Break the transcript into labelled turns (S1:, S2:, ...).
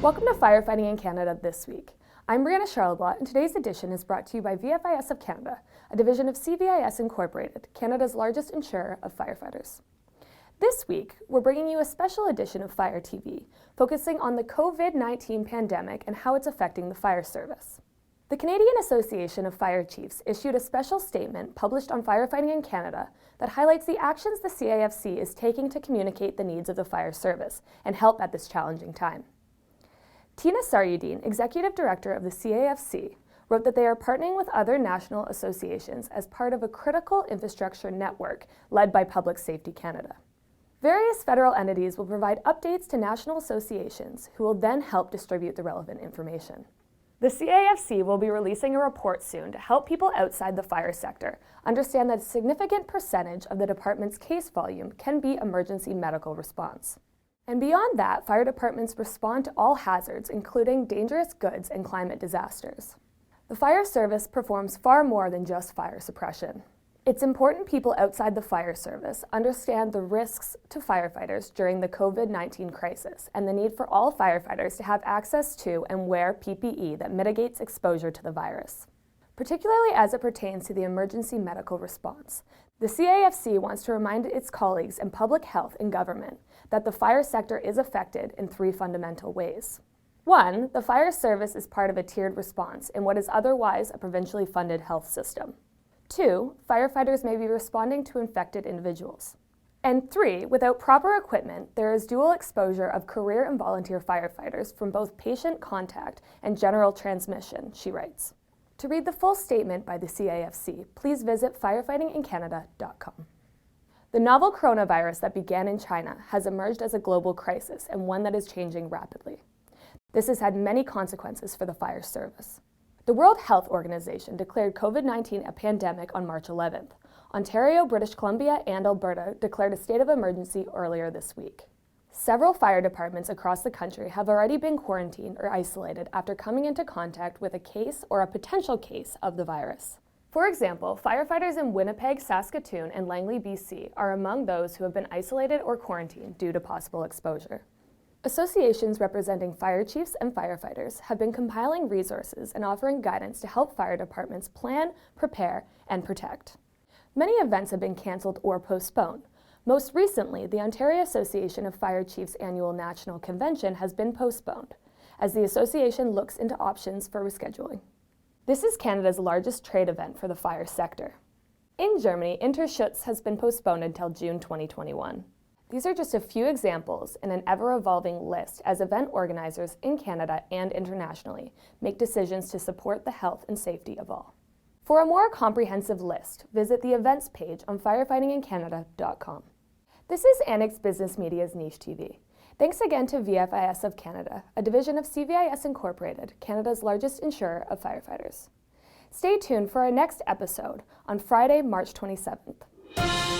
S1: Welcome to Firefighting in Canada this week. I'm Brieanna Charlebois, and today's edition is brought to you by VFIS of Canada, a division of CVIS Incorporated, Canada's largest insurer of firefighters. This week, we're bringing you a special edition of Fire TV, focusing on the COVID-19 pandemic and how it's affecting the fire service. The Canadian Association of Fire Chiefs issued a special statement published on Firefighting in Canada that highlights the actions the CAFC is taking to communicate the needs of the fire service and help at this challenging time. Tina Saryudin, Executive Director of the CAFC, wrote that they are partnering with other national associations as part of a critical infrastructure network led by Public Safety Canada. Various federal entities will provide updates to national associations who will then help distribute the relevant information. The CAFC will be releasing a report soon to help people outside the fire sector understand that a significant percentage of the department's case volume can be emergency medical response. And beyond that, fire departments respond to all hazards, including dangerous goods and climate disasters. The fire service performs far more than just fire suppression. It's important people outside the fire service understand the risks to firefighters during the COVID-19 crisis and the need for all firefighters to have access to and wear PPE that mitigates exposure to the virus. Particularly as it pertains to the emergency medical response, the CAFC wants to remind its colleagues in public health and government that the fire sector is affected in three fundamental ways. One, the fire service is part of a tiered response in what is otherwise a provincially funded health system. Two, firefighters may be responding to infected individuals. And three, without proper equipment, there is dual exposure of career and volunteer firefighters from both patient contact and general transmission, she writes. To read the full statement by the CAFC, please visit firefightingincanada.com. The novel coronavirus that began in China has emerged as a global crisis and one that is changing rapidly. This has had many consequences for the fire service. The World Health Organization declared COVID-19 a pandemic on March 11th. Ontario, British Columbia, and Alberta declared a state of emergency earlier this week. Several fire departments across the country have already been quarantined or isolated after coming into contact with a case or a potential case of the virus. For example, firefighters in Winnipeg, Saskatoon, and Langley, BC are among those who have been isolated or quarantined due to possible exposure. Associations representing fire chiefs and firefighters have been compiling resources and offering guidance to help fire departments plan, prepare, and protect. Many events have been canceled or postponed. Most recently, the Ontario Association of Fire Chiefs Annual National Convention has been postponed, as the association looks into options for rescheduling. This is Canada's largest trade event for the fire sector. In Germany, Interschutz has been postponed until June 2021. These are just a few examples in an ever-evolving list as event organizers in Canada and internationally make decisions to support the health and safety of all. For a more comprehensive list, visit the events page on firefightingincanada.com. This is Annex Business Media's Niche TV. Thanks again to VFIS of Canada, a division of CVIS Incorporated, Canada's largest insurer of firefighters. Stay tuned for our next episode on Friday, March 27th.